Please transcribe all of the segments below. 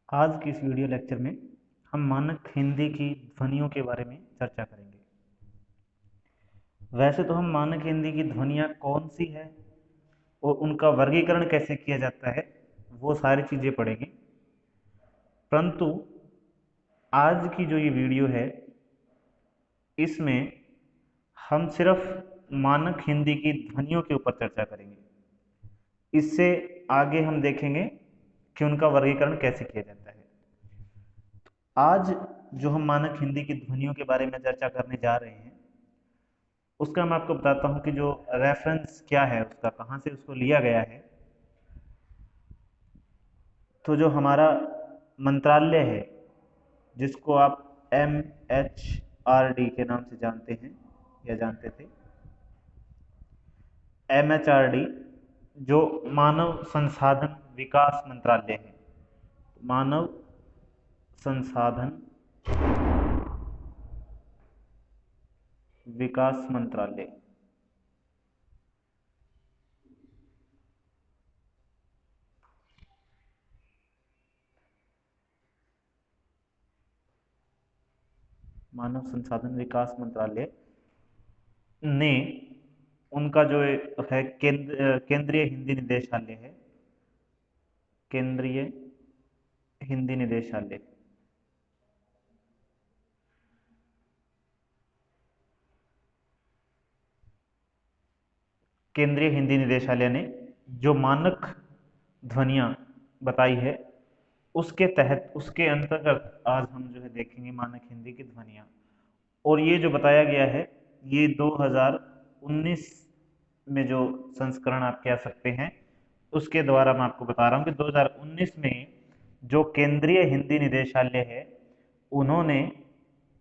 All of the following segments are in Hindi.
आज की इस वीडियो लेक्चर में हम मानक हिंदी की ध्वनियों के बारे में चर्चा करेंगे। वैसे तो हम मानक हिंदी की ध्वनियाँ कौन सी है और उनका वर्गीकरण कैसे किया जाता है वो सारी चीज़ें पढ़ेंगे, परंतु आज की जो ये वीडियो है इसमें हम सिर्फ मानक हिंदी की ध्वनियों के ऊपर चर्चा करेंगे। इससे आगे हम देखेंगे कि उनका वर्गीकरण कैसे किया जाता है। आज जो हम मानक हिंदी की ध्वनियों के बारे में चर्चा करने जा रहे हैं उसका मैं आपको बताता हूँ कि जो रेफरेंस क्या है, उसका कहाँ से उसको लिया गया है। तो जो हमारा मंत्रालय है जिसको आप MHRD के नाम से जानते हैं या जानते थे, MHRD जो मानव संसाधन विकास मंत्रालय है, मानव संसाधन विकास मंत्रालय, मानव संसाधन विकास मंत्रालय ने उनका जो है केंद्रीय हिंदी निदेशालय है, केंद्रीय हिंदी निदेशालय, केंद्रीय हिंदी निदेशालय ने जो मानक ध्वनियाँ बताई है उसके तहत, उसके अंतर्गत आज हम जो है देखेंगे मानक हिंदी की ध्वनियाँ। और ये जो बताया गया है ये 2019 में जो संस्करण आप कह सकते हैं उसके द्वारा मैं आपको बता रहा हूँ कि 2019 में जो केंद्रीय हिंदी निदेशालय है उन्होंने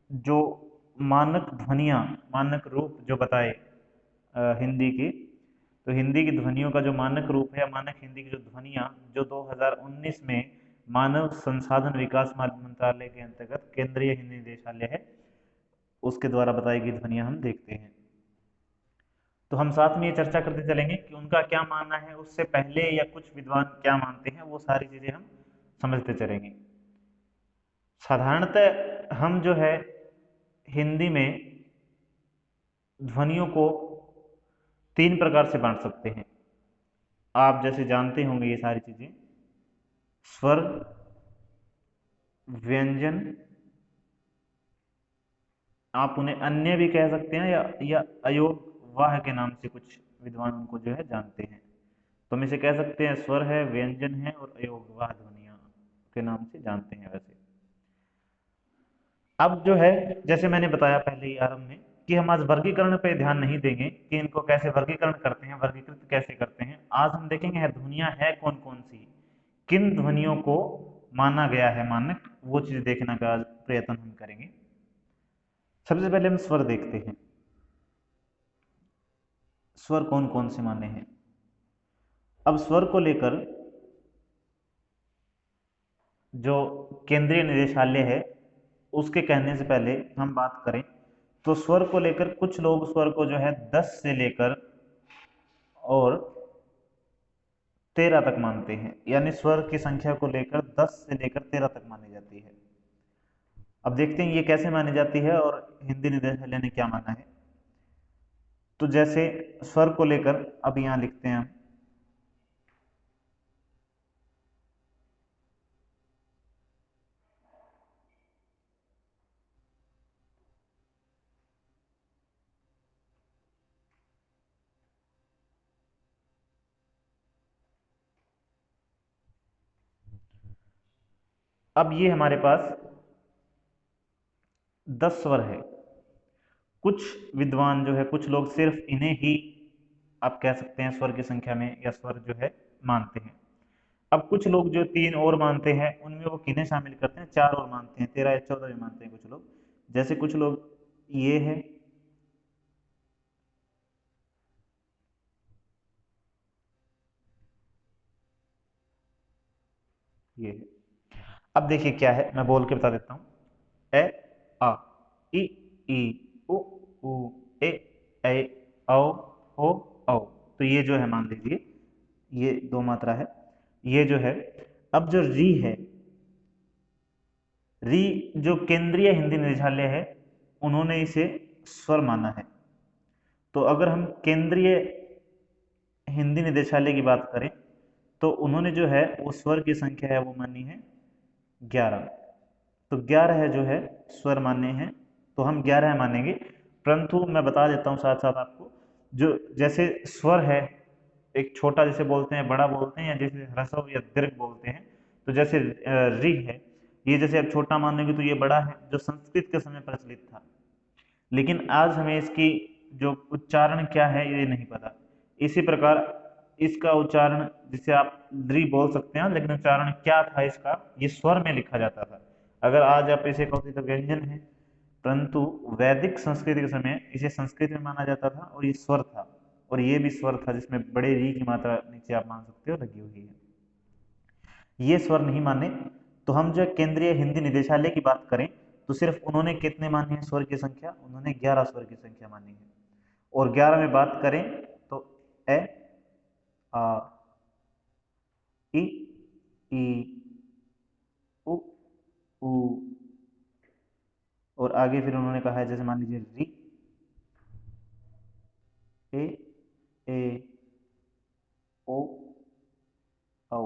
जो मानक ध्वनियाँ, मानक रूप जो बताए हिंदी की, तो हिंदी की ध्वनियों का जो मानक रूप है, मानक हिंदी की जो ध्वनियाँ जो 2019 में मानव संसाधन विकास मंत्रालय के अंतर्गत केंद्रीय हिंदी निदेशालय है उसके द्वारा बताई गई ध्वनियाँ हम देखते हैं। तो हम साथ में ये चर्चा करते चलेंगे कि उनका क्या मानना है, उससे पहले या कुछ विद्वान क्या मानते हैं, वो सारी चीज़ें हम समझते चलेंगे। साधारणतः हम जो है हिंदी में ध्वनियों को 3 प्रकार से बांट सकते हैं। आप जैसे जानते होंगे ये सारी चीज़ें, स्वर, व्यंजन, आप उन्हें अन्य भी कह सकते हैं या अयोग वाह के नाम से कुछ विद्वान उनको जो है जानते हैं। तो हम इसे कह सकते हैं स्वर है, व्यंजन है और अयोग वाह ध्वनियाँ के नाम से जानते हैं वैसे। अब जो है जैसे मैंने बताया पहले ही आरंभ में कि हम आज वर्गीकरण पे ध्यान नहीं देंगे कि इनको कैसे वर्गीकरण करते हैं, वर्गीकृत कैसे करते हैं। आज हम देखेंगे है ध्वनियाँ है कौन कौन सी, किन ध्वनियों को माना गया है मानक, वो चीज देखने का प्रयत्न हम करेंगे। सबसे पहले हम स्वर देखते हैं, स्वर कौन कौन से माने हैं। अब स्वर को लेकर जो केंद्रीय निदेशालय है उसके कहने से पहले हम बात करें तो स्वर को लेकर कुछ लोग स्वर को जो है 10 से लेकर और 13 तक मानते हैं, यानी स्वर की संख्या को लेकर 10 से लेकर 13 तक मानी जाती है। अब देखते हैं ये कैसे मानी जाती है और हिंदी निदेशालय ने क्या माना है। तो जैसे स्वर को लेकर अब यहाँ लिखते हैं हम, अब ये हमारे पास 10 स्वर है। कुछ विद्वान जो है, कुछ लोग सिर्फ इन्हें ही आप कह सकते हैं स्वर की संख्या में या स्वर जो है मानते हैं। अब कुछ लोग जो 3 और मानते हैं उनमें वो किन्हें शामिल करते हैं, 4 और मानते हैं, 13 या 14 भी मानते हैं कुछ लोग। जैसे कुछ लोग ये है, ये है। अब देखिए क्या है, मैं बोल के बता देता हूँ। ए, आ, इ, ई, उ, ए, ऐ, औ, ओ, औ। तो ये जो है मान लीजिए ये 2 मात्रा है, ये जो है। अब जो री है, री जो केंद्रीय हिंदी निदेशालय है उन्होंने इसे स्वर माना है। तो अगर हम केंद्रीय हिंदी निदेशालय की बात करें तो उन्होंने जो है वो स्वर की संख्या है वो मानी है 11। तो 11 है जो है स्वर माने हैं, तो हम 11 मानेंगे। परंतु मैं बता देता हूँ साथ साथ आपको, जो जैसे स्वर है एक छोटा जैसे बोलते हैं, बड़ा बोलते हैं, या जैसे ह्रस्व या दीर्घ बोलते हैं। तो जैसे री है, ये जैसे आप छोटा मानेंगे तो ये बड़ा है, जो संस्कृत के समय प्रचलित था। लेकिन आज हमें इसकी जो उच्चारण क्या है ये नहीं पता। इसी प्रकार इसका उच्चारण जिसे आप री बोल सकते हैं, लेकिन उच्चारण क्या था इसका, ये स्वर में लिखा जाता था। अगर आज आप इसे कहोगे तो व्यंजन है, परंतु वैदिक संस्कृति के समय इसे संस्कृत में माना जाता था और ये स्वर था। और ये भी स्वर था जिसमें बड़े री की मात्रा नीचे आप मान सकते हो लगी हुई है। ये स्वर नहीं माने। तो हम जो केंद्रीय हिंदी निदेशालय की बात करें तो सिर्फ उन्होंने कितने माने हैं स्वर की संख्या, उन्होंने 11 स्वर की संख्या मानी है। और 11 में बात करें तो ए, आ, इ, ई, उ, ऊ, और आगे फिर उन्होंने कहा है जैसे मान लीजिए री, ए, ओ, औ।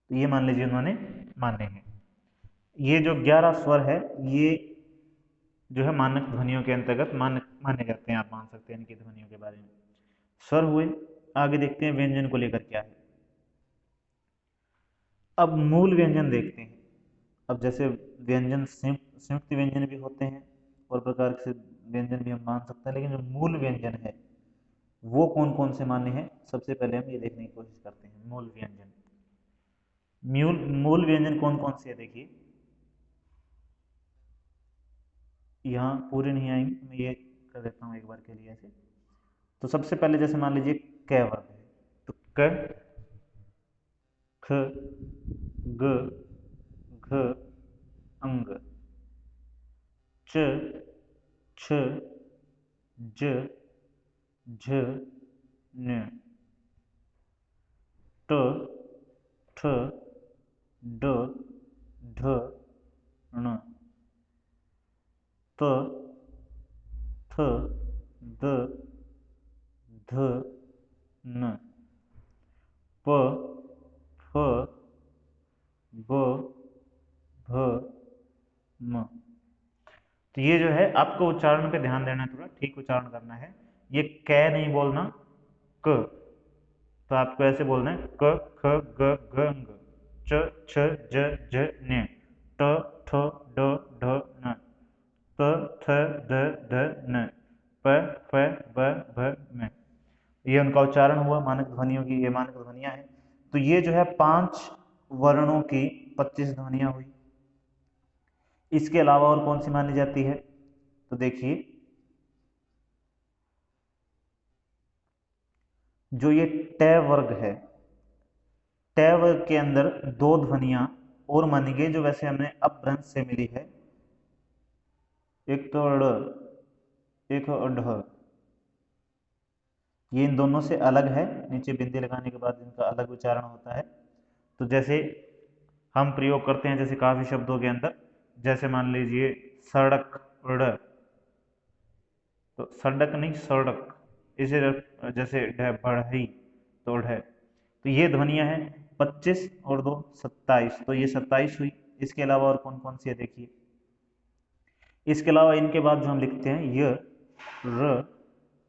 तो ये मान लीजिए उन्होंने माने हैं। ये जो 11 स्वर है ये जो है मानक ध्वनियों के अंतर्गत माने जाते हैं, आप मान सकते हैं इनकी ध्वनियों के बारे में। स्वर हुए। आगे देखते हैं व्यंजन को लेकर क्या है। अब मूल व्यंजन देखते हैं। अब जैसे व्यंजन संयुक्त व्यंजन भी होते हैं और प्रकार से व्यंजन भी हम मान सकते हैं, लेकिन जो मूल व्यंजन है वो कौन कौन से माने हैं, सबसे पहले हम ये देखने की कोशिश करते हैं। मूल व्यंजन, मूल मूल व्यंजन कौन कौन से है देखिए। यहाँ पूरे नहीं आएंगे, मैं ये कर देता हूँ एक बार के लिए ऐसे। तो सबसे पहले जैसे मान लीजिए क वर्ग है, तो क, ख, ग, घ, अंग, च, छ, ज, झ, ञ, ट, ठ, ड, ढ, ण, त, थ, द, ध, न, प, फ, ब, भ, म। तो ये जो है आपको उच्चारण पे ध्यान देना है, थोड़ा ठीक उच्चारण करना है। ये क नहीं बोलना, क। तो आपको ऐसे बोलना है क, ख, ग, घ, अंग, च, छ, ज, झ, ञ, ट, ठ, ड, ढ, न, त, थ, द, ध, न, प, फ, ब, भ, म। ये उनका उच्चारण हुआ मानक ध्वनियों की, ये मानक ध्वनियां हैं। तो ये जो है 5 वर्णों की 25 ध्वनियां हुई। इसके अलावा और कौन सी मानी जाती है, तो देखिए जो ये ट वर्ग है, ट वर्ग के अंदर 2 ध्वनियां और मानी गई जो वैसे हमने अपभ्रंश से मिली है। एक तो ड़, एक ढ। ये इन दोनों से अलग है, नीचे बिंदी लगाने के बाद इनका अलग उच्चारण होता है। तो जैसे हम प्रयोग करते हैं जैसे काफी शब्दों के अंदर, जैसे मान लीजिए सड़क, ड़, तो सड़क नहीं सड़क। इसे जैसे ढ, बढ़ई, तो ढ। तो ये ध्वनियां हैं 25 और 2 27, तो ये 27 हुई। इसके अलावा और कौन कौन सी है देखिए। इसके अलावा इनके बाद जो हम लिखते हैं य, र,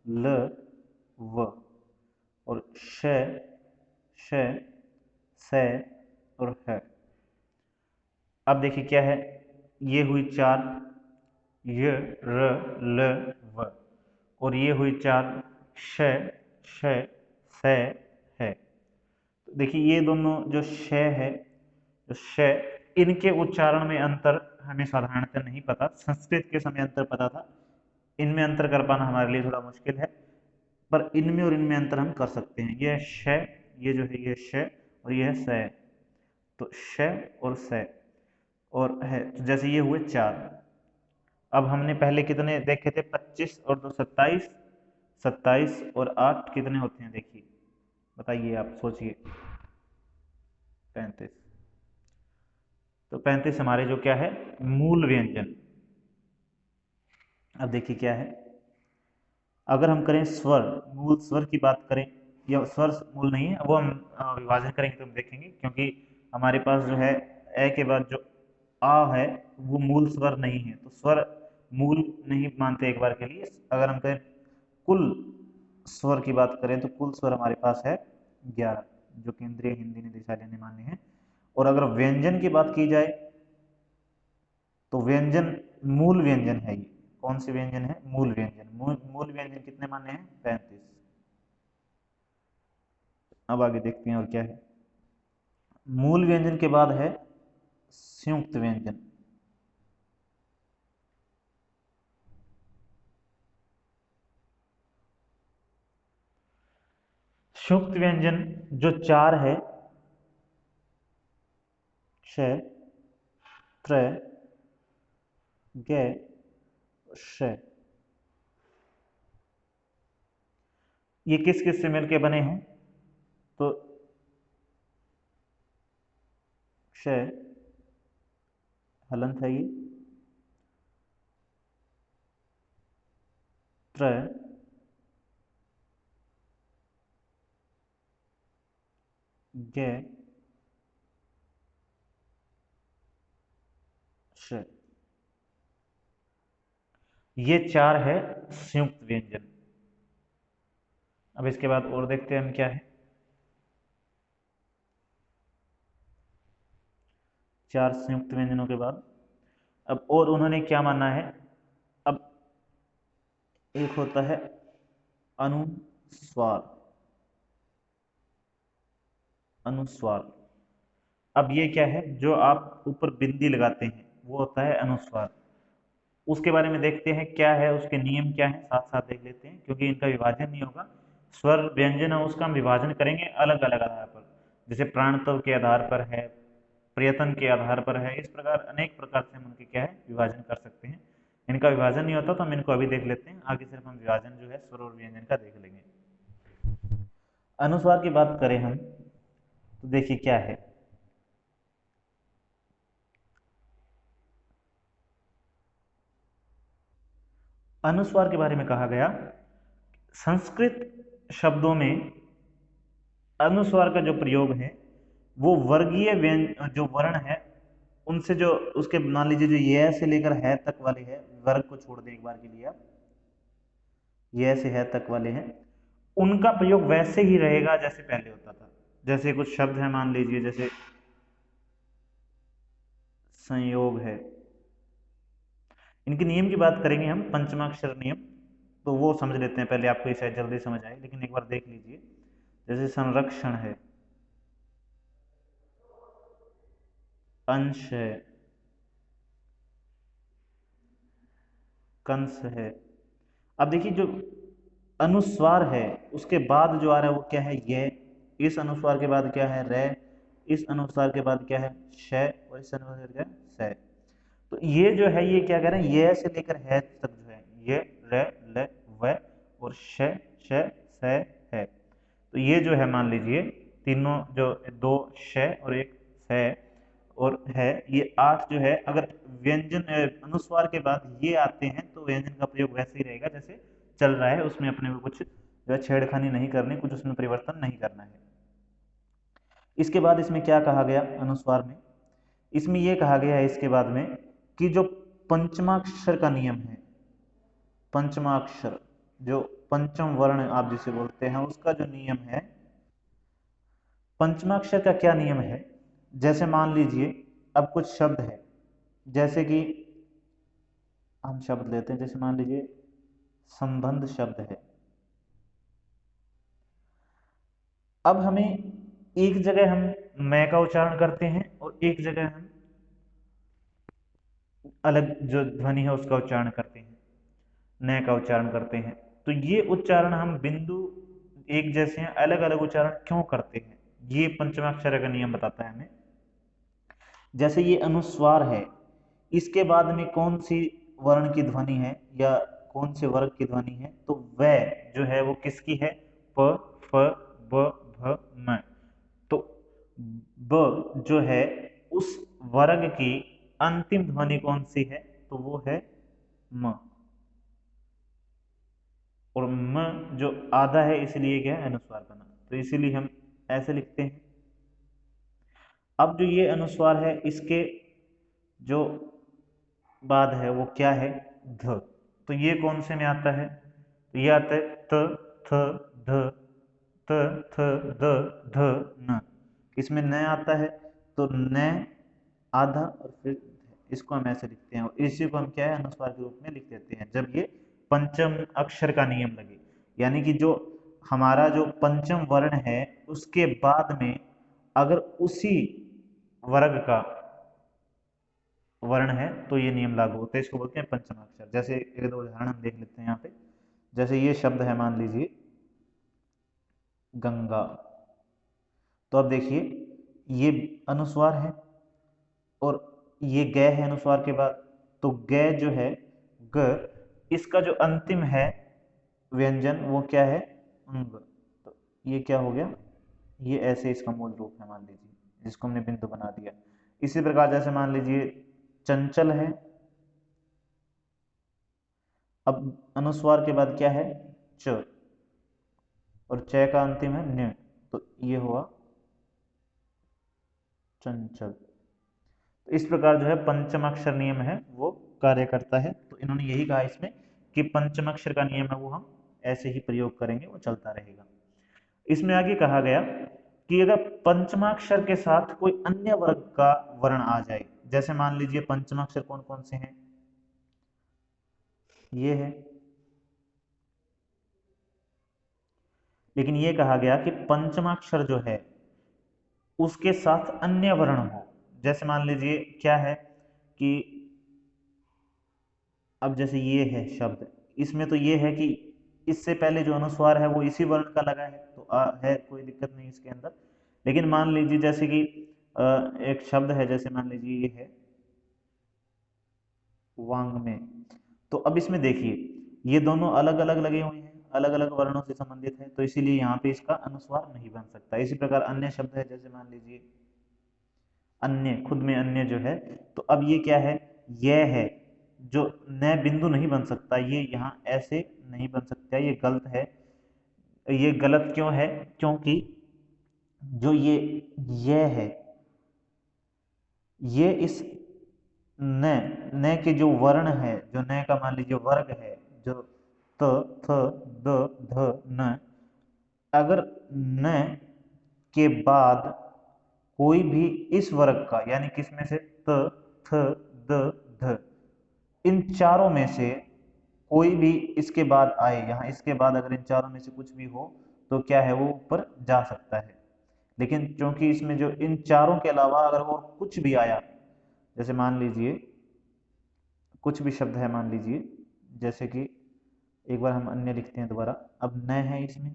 ल, व, और श, श, स और ह। अब देखिए क्या है, ये हुई 4, य, र, ल, व, और ये हुई 4, श, श, स, है। तो देखिए ये दोनों जो श है, जो श, इनके उच्चारण में अंतर हमें साधारणतः नहीं पता। संस्कृत के समय अंतर पता था, इनमें अंतर कर पाना हमारे लिए थोड़ा मुश्किल है, पर इनमें और इनमें अंतर हम कर सकते हैं। ये श, ये जो है ये श, और ये है स। तो श और स और है, तो जैसे ये हुए 4। अब हमने पहले कितने देखे थे, 25 और 2 27, 27 और 8 कितने होते हैं देखिए, बताइए आप सोचिए। 35। तो 35 हमारे जो क्या है, मूल व्यंजन। अब देखिए क्या है, अगर हम करें स्वर, मूल स्वर की बात करें, या स्वर मूल नहीं है वो हम विभाजन करेंगे तो हम देखेंगे, क्योंकि हमारे पास जो है ए के बाद जो आ है वो मूल स्वर नहीं है, तो स्वर मूल नहीं मानते एक बार के लिए। अगर हम कहें कुल स्वर की बात करें तो कुल स्वर हमारे पास है 11, जो केंद्रीय हिंदी निदेशालय ने माने हैं। और अगर व्यंजन की बात की जाए तो व्यंजन मूल व्यंजन है ये। कौन से व्यंजन है? मूल व्यंजन। मूल व्यंजन कितने माने हैं? 35। अब आगे देखते हैं और क्या है। मूल व्यंजन के बाद है संयुक्त व्यंजन। संयुक्त व्यंजन जो 4 है, श, त्र, ग, श, ये किस किस से मिलके बने हैं? तो श हलंत है ये, त्र, ग, श, ये 4 है संयुक्त व्यंजन। अब इसके बाद और देखते हैं हम क्या है। 4 संयुक्त व्यंजनों के बाद अब और उन्होंने क्या माना है। अब एक होता है अनुस्वार। अनुस्वार, अब ये क्या है, जो आप ऊपर बिंदी लगाते हैं वो होता है अनुस्वार। उसके बारे में देखते हैं क्या है, उसके नियम क्या है, साथ साथ देख लेते हैं, क्योंकि इनका विभाजन नहीं होगा। स्वर व्यंजन है उसका हम विभाजन करेंगे अलग अलग आधार पर, जैसे प्राणतव के आधार पर है, प्रयत्न के आधार पर है, इस प्रकार अनेक प्रकार से हम उनके क्या है विभाजन कर सकते हैं। इनका विभाजन नहीं होता तो हम इनको अभी देख लेते हैं, आगे सिर्फ हम विभाजन जो है स्वर और व्यंजन का देख लेंगे। अनुस्वार की बात करें हम तो देखिए क्या है। अनुस्वार के बारे में कहा गया, संस्कृत शब्दों में अनुस्वार का जो प्रयोग है वो वर्गीय व्यंजन जो वर्ण है उनसे, जो उसके मान लीजिए जो ये से लेकर है तक वाले हैं, वर्ग को छोड़ दें एक बार के लिए आप, ये से है तक वाले हैं, उनका प्रयोग वैसे ही रहेगा जैसे पहले होता था। जैसे कुछ शब्द है, मान लीजिए जैसे संयोग है, इनके नियम की बात करेंगे हम, पंचमाक्षर नियम, तो वो समझ लेते हैं पहले, आपको ये शायद जल्दी समझ आए, लेकिन एक बार देख लीजिए। जैसे संरक्षण है, अंश है, कंस है। अब देखिए जो अनुस्वार है उसके बाद जो आ रहा है वो क्या है, ये। इस अनुस्वार के बाद क्या है, रे। इस अनुस्वार के बाद क्या है, श। और इस अनुस्वार के बाद क्या है, स। तो ये जो है, ये क्या कह रहे हैं, ये से लेकर है तक जो है, ये, रे, ल, व और श, श, स, है। तो ये जो है मान लीजिए तीनों, जो दो श और एक स और है, ये 8 जो है, अगर व्यंजन अनुस्वार के बाद ये आते हैं तो व्यंजन का प्रयोग वैसे ही रहेगा जैसे चल रहा है, उसमें अपने को कुछ जो है छेड़खानी नहीं करनी, कुछ उसमें परिवर्तन नहीं करना है। इसके बाद इसमें क्या कहा गया अनुस्वार में, इसमें यह कहा गया है इसके बाद में कि जो पंचमाक्षर का नियम है, पंचमाक्षर जो पंचम वर्ण आप जिसे बोलते हैं उसका जो नियम है, पंचमाक्षर का क्या नियम है। जैसे मान लीजिए अब कुछ शब्द है, जैसे कि हम शब्द लेते हैं, जैसे मान लीजिए संबंध शब्द है। अब हमें एक जगह हम मैं का उच्चारण करते हैं और एक जगह हम अलग जो ध्वनि है उसका उच्चारण करते हैं, न का उच्चारण करते हैं। तो ये उच्चारण हम बिंदु एक जैसे हैं, अलग अलग उच्चारण क्यों करते हैं, ये पंचमाक्षर का नियम बताता है हमें। जैसे ये अनुस्वार है, इसके बाद में कौन सी वर्ण की ध्वनि है या कौन से वर्ग की ध्वनि है, तो वह जो है वो किसकी है, प, फ, ब, भ, म। तो ब जो है उस वर्ग की अंतिम ध्वनि कौन सी है, तो वो है म। और म जो आधा है इसलिए क्या है, अनुस्वार बना, तो इसीलिए हम ऐसे लिखते हैं। अब जो ये अनुस्वार है इसके जो बाद है वो क्या है, ध। तो ये कौन से में आता है, तो ये आता है त, थ, ध, त, थ, द, ध, न। इसमें न आता है, तो न आधा और फिर इसको हम ऐसे लिखते हैं, और इसी को हम क्या है, अनुस्वार के रूप में लिख देते हैं जब ये पंचम अक्षर का नियम लगे। यानी कि जो हमारा जो पंचम वर्ण है उसके बाद में अगर उसी वर्ग का वर्ण है तो ये नियम लागू होता है, इसको बोलते हैं पंचम अक्षर। जैसे एक दो उदाहरण हम देख लेते हैं यहाँ पे। जैसे ये शब्द है, मान लीजिए गंगा, तो अब देखिए ये अनुस्वार है और ये ग है अनुस्वार के बाद, तो ग जो है ग, इसका जो अंतिम है व्यंजन वो क्या है, अंग। तो ये क्या हो गया, ये ऐसे इसका मूल रूप है मान लीजिए, जिसको हमने बिंदु बना दिया। इसी प्रकार जैसे मान लीजिए चंचल है, अब अनुस्वार के बाद क्या है, च, और च का अंतिम है न्य, तो ये हुआ चंचल। तो इस प्रकार जो है पंचमाक्षर नियम है वो कार्य करता है। तो इन्होंने यही कहा इसमें कि पंचमाक्षर का नियम है वो हम ऐसे ही प्रयोग करेंगे, वो चलता रहेगा। इसमें आगे कहा गया कि अगर पंचमाक्षर के साथ कोई अन्य वर्ग का वर्ण आ जाए, जैसे मान लीजिए पंचमाक्षर कौन कौन से हैं, ये है, लेकिन ये कहा गया कि पंचमाक्षर जो है उसके साथ अन्य वर्ण हो। जैसे मान लीजिए क्या है कि अब जैसे ये है शब्द, इसमें तो ये है कि इससे पहले जो अनुस्वार है वो इसी वर्ण का लगा है, तो है, कोई दिक्कत नहीं इसके अंदर। लेकिन मान लीजिए जैसे कि एक शब्द है, जैसे मान लीजिए ये है वांग में, तो अब इसमें देखिए ये दोनों अलग अलग लगे हुए हैं, अलग अलग वर्णों से संबंधित है, तो इसीलिए यहाँ पे इसका अनुस्वार नहीं बन सकता। इसी प्रकार अन्य शब्द है, जैसे मान लीजिए अन्य, खुद में अन्य जो है, तो अब ये क्या है, यह है, जो न बिंदु नहीं बन सकता, ये यहाँ ऐसे नहीं बन सकता, ये गलत है। ये गलत क्यों है, क्योंकि जो ये है, ये इस न के जो वर्ण है, जो न का मान लीजिए वर्ग है, जो त, थ, द, ध, न, अगर न के बाद कोई भी इस वर्ग का, यानी किस में से, त, थ, द, ध, इन चारों में से कोई भी इसके बाद आए, यहाँ इसके बाद अगर इन चारों में से कुछ भी हो तो क्या है, वो ऊपर जा सकता है। लेकिन क्योंकि इसमें जो इन चारों के अलावा अगर वो कुछ भी आया, जैसे मान लीजिए कुछ भी शब्द है, मान लीजिए जैसे कि एक बार हम अन्य लिखते हैं दोबारा, अब न है इसमें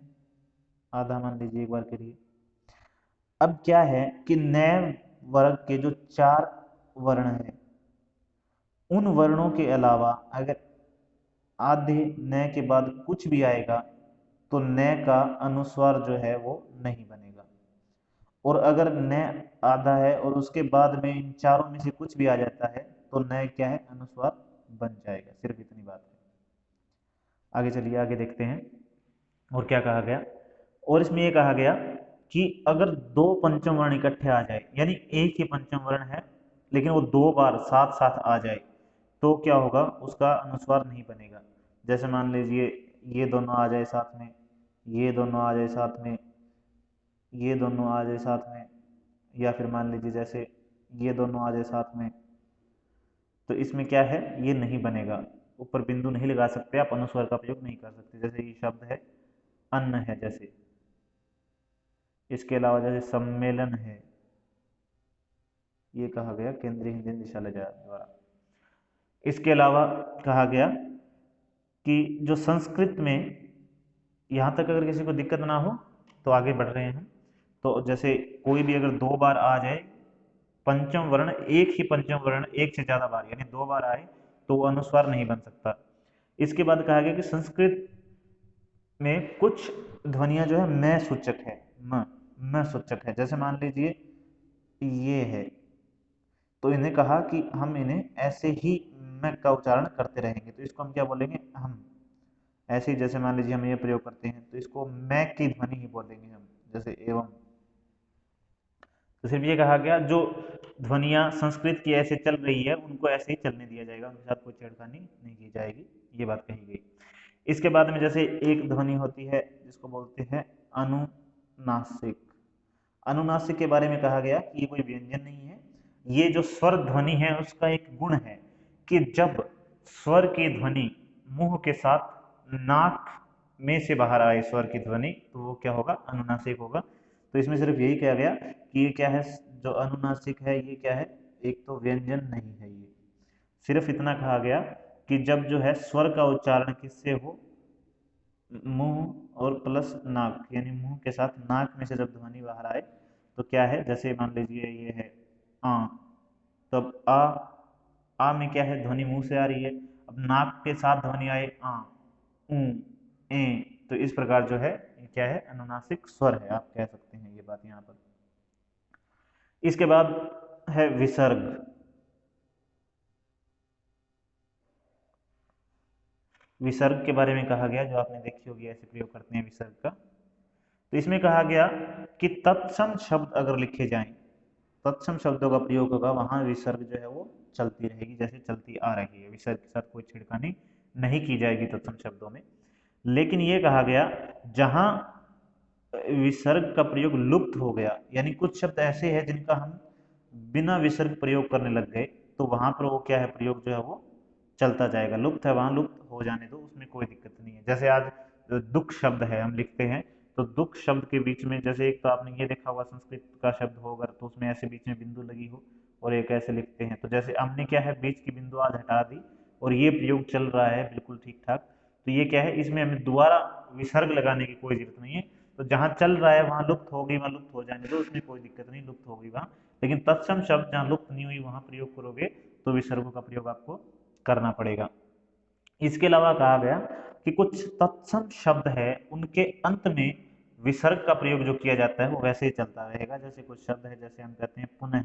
आधा, मान लीजिए एक बार के लिए। अब क्या है कि न वर्ग के जो चार वर्ण हैं, उन वर्णों के अलावा अगर आधे न के बाद कुछ भी आएगा तो न का अनुस्वार जो है वो नहीं बनेगा। और अगर न आधा है और उसके बाद में इन चारों में से कुछ भी आ जाता है तो न क्या है, अनुस्वार बन जाएगा। सिर्फ इतनी बात है। आगे चलिए, आगे देखते हैं और क्या कहा गया। और इसमें यह कहा गया कि अगर दो पंचम वर्ण इकट्ठे आ जाए, यानी एक ही पंचम वर्ण है लेकिन वो दो बार साथ साथ आ जाए, तो क्या होगा, उसका अनुस्वार नहीं बनेगा। जैसे मान लीजिए ये दोनों आ जाए साथ में, ये दोनों आ जाए साथ में, ये दोनों आ जाए साथ में, या फिर मान लीजिए जैसे ये दोनों आ जाए साथ में, तो इसमें क्या है, ये नहीं बनेगा। ऊपर बिंदु नहीं लगा सकते आप, अनुस्वार का प्रयोग नहीं कर सकते। जैसे ये शब्द है अन्न है, जैसे इसके अलावा जैसे सम्मेलन है, ये कहा गया केंद्रीय हिंदी निदेशालय द्वारा। इसके अलावा कहा गया कि जो संस्कृत में, यहाँ तक अगर किसी को दिक्कत ना हो तो आगे बढ़ रहे हैं। तो जैसे कोई भी अगर दो बार आ जाए पंचम वर्ण, एक ही पंचम वर्ण एक से ज्यादा बार यानी दो बार आए, तो वो अनुस्वार नहीं बन सकता। इसके बाद कहा गया कि संस्कृत में कुछ ध्वनियां जो है मैं सूचक है, म सूचक है। जैसे मान लीजिए ये है, तो इन्हें कहा कि हम इन्हें ऐसे ही मैं का उच्चारण करते रहेंगे, तो इसको हम क्या बोलेंगे, हम। ऐसे ही जैसे मान लीजिए हम ये प्रयोग करते हैं तो इसको मैं की ध्वनि ही बोलेंगे हम, जैसे एवं। तो सिर्फ ये कहा गया जो ध्वनियां संस्कृत की ऐसे चल रही है उनको ऐसे ही चलने दिया जाएगा, उनके साथ कोई छेड़खानी नहीं की जाएगी, ये बात कही गई। इसके बाद में जैसे एक ध्वनि होती है जिसको बोलते हैं अनुनासिक। अनुनासिक के बारे में कहा गया कि ये कोई व्यंजन नहीं है, ये जो स्वर ध्वनि है उसका एक गुण है कि जब स्वर की ध्वनि मुंह के साथ नाक में से बाहर आए स्वर की ध्वनि, तो वो क्या होगा, अनुनासिक होगा। तो इसमें सिर्फ यही कहा गया कि ये क्या है, जो अनुनासिक है ये क्या है, एक तो व्यंजन नहीं है, ये सिर्फ इतना कहा गया कि जब जो है स्वर का उच्चारण किससे हो, मुंह और प्लस नाक, यानी मुंह के साथ नाक में से जब ध्वनि बाहर आए तो क्या है, जैसे मान लीजिए ये है आ, तब आ में क्या है, ध्वनि मुंह से आ रही है, अब नाक के साथ ध्वनि आए आ, ऊ, ए, तो इस प्रकार जो है ये क्या है, अनुनासिक स्वर है, आप कह सकते हैं ये बात यहाँ पर। इसके बाद है विसर्ग। विसर्ग के बारे में कहा गया, जो आपने देखी होगी ऐसे प्रयोग करते हैं विसर्ग का। तो इसमें कहा गया कि तत्सम शब्द अगर लिखे जाएं, तत्सम शब्दों का प्रयोग होगा, वहां विसर्ग जो है वो चलती रहेगी जैसे चलती आ रही है, विसर्ग के साथ कोई छिड़कानी नहीं की जाएगी तत्सम शब्दों में। लेकिन ये कहा गया जहां विसर्ग का प्रयोग लुप्त हो गया, यानी कुछ शब्द ऐसे हैं जिनका हम बिना विसर्ग प्रयोग करने लग गए, तो वहां पर वो क्या है, प्रयोग जो है वो चलता जाएगा। लुप्त है वहां लुप्त हो जाने दो, उसमें कोई दिक्कत नहीं है। जैसे आज दुख शब्द है हम लिखते हैं, तो दुख शब्द के बीच में जैसे एक तो आपने ये देखा होगा संस्कृत का शब्द हो अगर, तो उसमें ऐसे बीच में बिंदु लगी हो और एक ऐसे लिखते हैं, तो जैसे हमने क्या है बीच की बिंदु आज हटा दी और ये प्रयोग चल रहा है बिल्कुल ठीक ठाक, तो ये क्या है, इसमें हमें दोबारा विसर्ग लगाने की कोई जरूरत नहीं है। तो जहां चल रहा है वहां लुप्त हो गई, वहां लुप्त हो जाने दो, उसमें कोई दिक्कत नहीं, लुप्त हो गई वहां। लेकिन तत्सम शब्द जहां लुप्त नहीं हुई वहां प्रयोग करोगे तो विसर्गों का प्रयोग आपको करना पड़ेगा। इसके अलावा कहा गया कि कुछ तत्सम शब्द है उनके अंत में विसर्ग का प्रयोग जो किया जाता है वो वैसे ही चलता रहेगा। जैसे कुछ शब्द है, जैसे हम कहते हैं पुनः,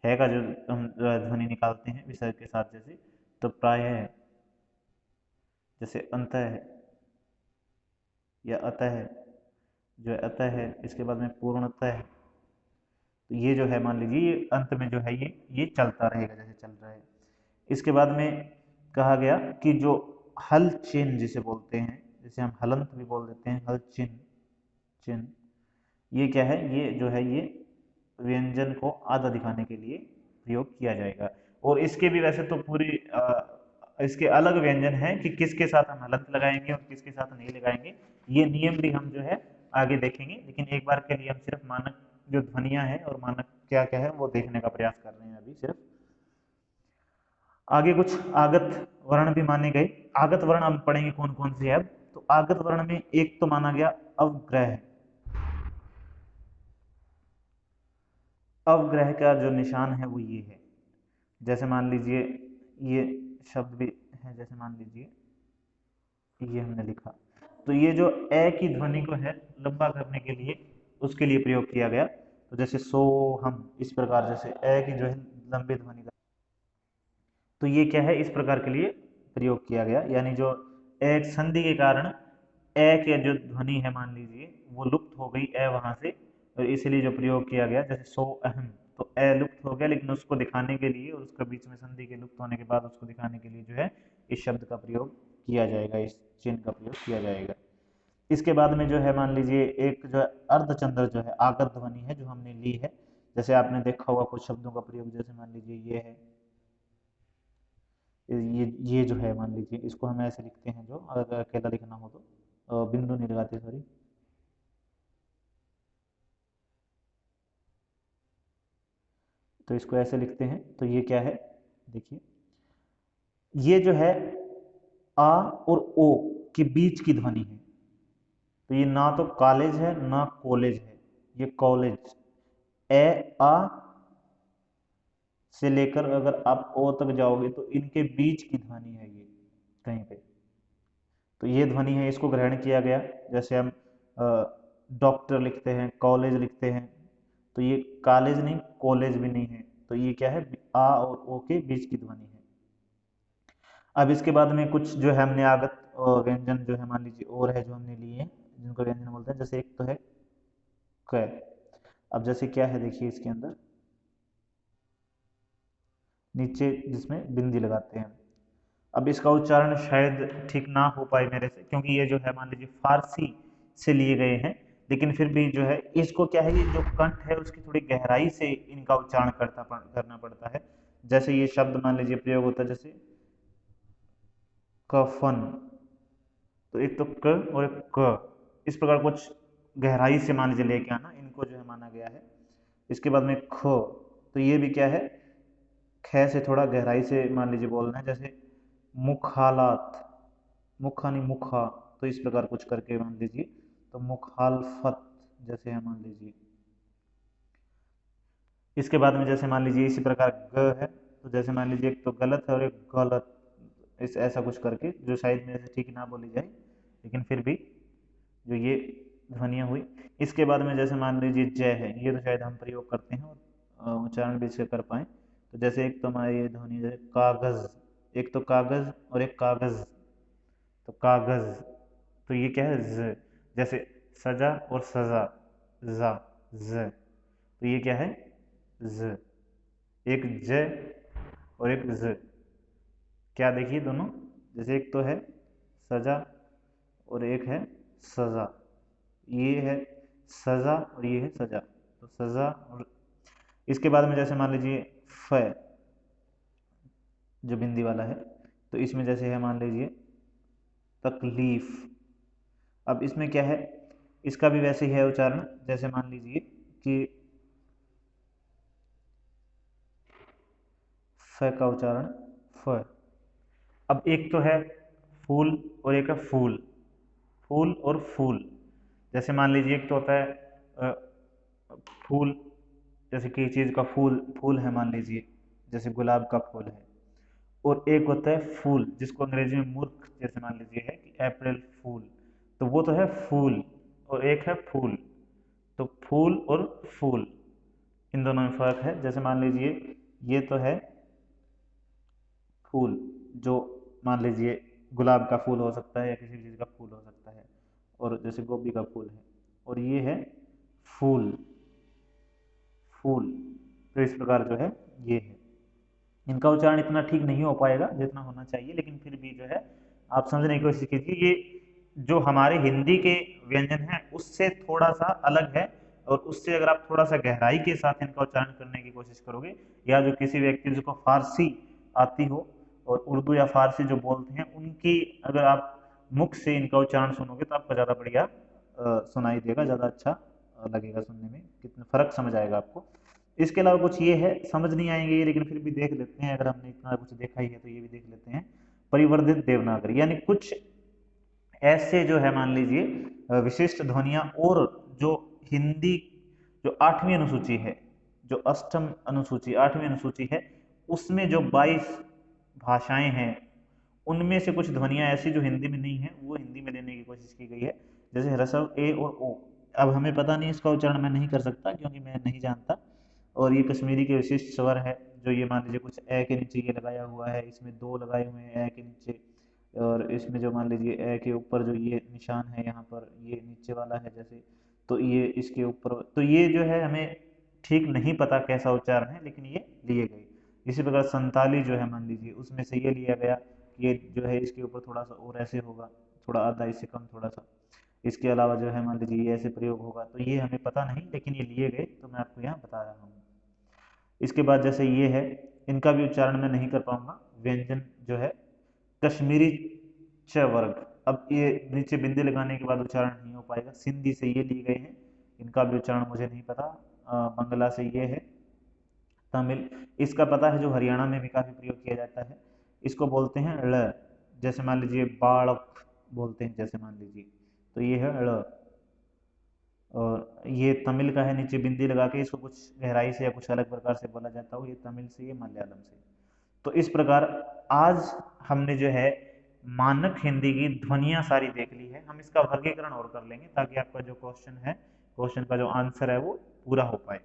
है का जो हम ध्वनि निकालते हैं विसर्ग के साथ, जैसे तो प्राय है, जैसे अंत है या अतः है, जो है अतः है, इसके बाद में पूर्णतः है, तो ये जो है मान लीजिए ये अंत में जो है ये चलता रहेगा जैसे चल रहा है। इसके बाद में कहा गया कि जो हल चिन्ह जिसे बोलते हैं, जिसे हम हलंत भी बोल देते हैं, हल चिन्ह, चिन्ह, ये क्या है, ये जो है ये व्यंजन को आधा दिखाने के लिए प्रयोग किया जाएगा। और इसके भी वैसे तो पूरी इसके अलग व्यंजन है कि किसके साथ हम हलंत लगाएंगे और किसके साथ नहीं लगाएंगे, ये नियम भी हम जो है आगे देखेंगे। लेकिन एक बार के लिए हम सिर्फ मानक जो ध्वनियां हैं और मानक क्या क्या है वो देखने का प्रयास कर रहे हैं अभी सिर्फ। आगे कुछ आगत वर्ण भी माने गए। आगत वर्ण हम पढ़ेंगे कौन कौन से है अब। तो आगत वर्ण में एक तो माना गया अवग्रह। अवग्रह का जो निशान है वो ये है, जैसे मान लीजिए ये शब्द भी है, जैसे मान लीजिए ये हमने लिखा, तो ये जो ए की ध्वनि को है लंबा करने के लिए उसके लिए प्रयोग किया गया। तो जैसे सो हम, इस प्रकार जैसे ए की जो है लंबी ध्वनि का, तो ये क्या है इस प्रकार के लिए प्रयोग किया गया, यानी जो एक संधि के कारण ए के जो ध्वनि है मान लीजिए वो लुप्त हो गई ए वहां से, और इसलिए जो प्रयोग किया गया जैसे सो अहम, तो ए लुप्त हो गया, लेकिन उसको दिखाने के लिए और उसका बीच में संधि के लुप्त होने के बाद उसको दिखाने के लिए जो है इस शब्द का प्रयोग किया जाएगा, इस चिन्ह का प्रयोग किया जाएगा। इसके बाद में जो है मान लीजिए एक जो है अर्धचंद्र जो है आगत ध्वनि है जो हमने ली है, जैसे आपने देखा होगा कुछ शब्दों का प्रयोग, जैसे मान लीजिए ये है, ये जो है मान लीजिए इसको हम ऐसे लिखते हैं, जो अगर अकेला लिखना हो तो बिंदु नहीं लगाते, सॉरी, तो इसको ऐसे लिखते हैं, तो ये क्या है, देखिए ये जो है आ और ओ के बीच की ध्वनि है, तो ये ना तो कॉलेज है ना कॉलेज है, ये कॉलेज, ए आ से लेकर अगर आप ओ तक जाओगे तो इनके बीच की ध्वनि है ये कहीं पे, तो ये ध्वनि है, इसको ग्रहण किया गया। जैसे हम डॉक्टर लिखते हैं, कॉलेज लिखते हैं, तो ये कॉलेज नहीं कॉलेज भी नहीं है, तो ये क्या है, आ और ओ के बीच की ध्वनि है। अब इसके बाद में कुछ जो है हमने आगत व्यंजन जो है मान लीजिए और है जो हमने लिए हैं, जिनको व्यंजन बोलते हैं। जैसे एक तो है क। अब जैसे क्या है देखिए इसके अंदर नीचे जिसमें बिंदी लगाते हैं। अब इसका उच्चारण शायद ठीक ना हो पाए मेरे से, क्योंकि ये जो है मान लीजिए फारसी से लिए गए हैं, लेकिन फिर भी जो है इसको क्या है, ये जो कंठ है उसकी थोड़ी गहराई से इनका उच्चारण करना पड़ता है। जैसे ये शब्द मान लीजिए प्रयोग होता है, जैसे कफन, तो एक तो क और एक क, इस प्रकार कुछ गहराई से मान लीजिए लेके आना, इनको जो है माना गया है। इसके बाद में ख, तो ये भी क्या है, ख से थोड़ा गहराई से मान लीजिए बोलना है। जैसे मुखालात, मुखा नहीं मुखा, तो इस प्रकार कुछ करके मान लीजिए। तो मुखालफत जैसे है मान लीजिए। इसके बाद में जैसे मान लीजिए इसी प्रकार ग है, तो जैसे मान लीजिए एक तो गलत है और एक गलत, इस ऐसा कुछ करके जो शायद मेरे से ठीक ना बोली जाए, लेकिन फिर भी जो ये ध्वनियाँ हुई। इसके बाद में जैसे मान लीजिए जय है, ये तो शायद हम प्रयोग करते हैं और उच्चारण भी इसके कर पाए। तो जैसे एक तो हमारी ये ध्वनि जैसे कागज, एक तो कागज और एक कागज, तो कागज, तो ये क्या है ज, जैसे सजा और सजा, जा, ज, तो ये क्या है ज। एक ज और एक ज, क्या देखिए दोनों, जैसे एक तो है सजा और एक है सजा, ये है सजा और ये है सजा, तो सजा। और इसके बाद में जैसे मान लीजिए फ, जो बिंदी वाला है, तो इसमें जैसे है मान लीजिए तकलीफ। अब इसमें क्या है, इसका भी वैसे ही है उच्चारण, जैसे मान लीजिए कि फ का उच्चारण फ। अब एक तो है फूल और एक है फूल, फूल और फूल। जैसे मान लीजिए एक तो होता है फूल, जैसे किसी चीज का फूल, फूल है मान लीजिए, जैसे गुलाब का फूल है। और एक होता है फूल, जिसको अंग्रेजी में मूर्ख जैसे मान लीजिए है कि अप्रैल फूल, तो वो तो है फूल, और एक है फूल। तो फूल और फूल, इन दोनों में फर्क है। जैसे मान लीजिए ये तो है फूल, जो मान लीजिए गुलाब का फूल हो सकता है या किसी भी चीज़ का फूल हो सकता है, और जैसे गोभी का फूल है। और ये है फूल, फूल, तो इस प्रकार जो है ये है। इनका उच्चारण इतना ठीक नहीं हो पाएगा जितना होना चाहिए, लेकिन फिर भी जो है आप समझने की कोशिश कीजिए। ये जो हमारे हिंदी के व्यंजन हैं उससे थोड़ा सा अलग है, और उससे अगर आप थोड़ा सा गहराई के साथ इनका उच्चारण करने की कोशिश करोगे, या जो किसी व्यक्ति जिसको फारसी आती हो और उर्दू या फारसी जो बोलते हैं उनकी अगर आप मुख से इनका उच्चारण सुनोगे तो आपको ज़्यादा बढ़िया सुनाई देगा, ज़्यादा अच्छा लगेगा सुनने में, कितना फर्क समझ आएगा आपको। इसके अलावा कुछ ये है, समझ नहीं आएंगे ये, लेकिन फिर भी देख लेते हैं, अगर हमने इतना कुछ देखा ही है तो ये भी देख लेते हैं। परिवर्धित देवनागरी, यानी कुछ ऐसे जो है मान लीजिए विशिष्ट ध्वनियां, और जो हिंदी जो 8वीं अनुसूची है, जो अष्टम अनुसूची 8वीं अनुसूची है, उसमें जो 22 भाषाएं हैं, उनमें से कुछ ध्वनियां ऐसी जो हिंदी में नहीं है वो हिंदी में लेने की कोशिश की गई है। जैसे ह्रस्व ए और ओ, अब हमें पता नहीं, इसका उच्चारण मैं नहीं कर सकता क्योंकि मैं नहीं जानता। और ये कश्मीरी के विशिष्ट स्वर है, जो ये मान लीजिए कुछ ए के नीचे ये लगाया हुआ है, इसमें दो लगाए हुए हैं ए के नीचे, और इसमें जो मान लीजिए ए के ऊपर जो ये निशान है यहाँ पर, ये नीचे वाला है जैसे, तो ये इसके ऊपर, तो ये जो है हमें ठीक नहीं पता कैसा उच्चारण है, लेकिन ये लिए गए। इसी प्रकार संताली जो है मान लीजिए उसमें से ये लिया गया, ये जो है इसके ऊपर थोड़ा सा और ऐसे होगा, थोड़ा आधा इससे कम थोड़ा सा। इसके अलावा जो है मान लीजिए ये ऐसे प्रयोग होगा, तो ये हमें पता नहीं, लेकिन ये लिए गए तो मैं आपको यहाँ बता रहा हूँ। इसके बाद जैसे ये है, इनका भी उच्चारण मैं नहीं कर पाऊंगा, व्यंजन जो है कश्मीरी च वर्ग। अब ये नीचे बिंदी लगाने के बाद उच्चारण नहीं हो पाएगा। सिंधी से ये लिए गए हैं, इनका भी उच्चारण मुझे नहीं पता। बंगला से ये है। तमिल, इसका पता है जो हरियाणा में भी काफी प्रयोग किया जाता है, इसको बोलते हैं ड़। जैसे मान लीजिए बाड़क बोलते हैं, जैसे मान लीजिए, तो ये है ड़। और ये तमिल का है, नीचे बिंदी लगा के इसको कुछ गहराई से या कुछ अलग प्रकार से बोला जाता हो, ये तमिल से, ये मलयालम से। तो इस प्रकार आज हमने जो है मानक हिंदी की ध्वनियां सारी देख ली है। हम इसका वर्गीकरण और कर लेंगे ताकि आपका जो क्वेश्चन है, क्वेश्चन का जो आंसर है वो पूरा हो पाए।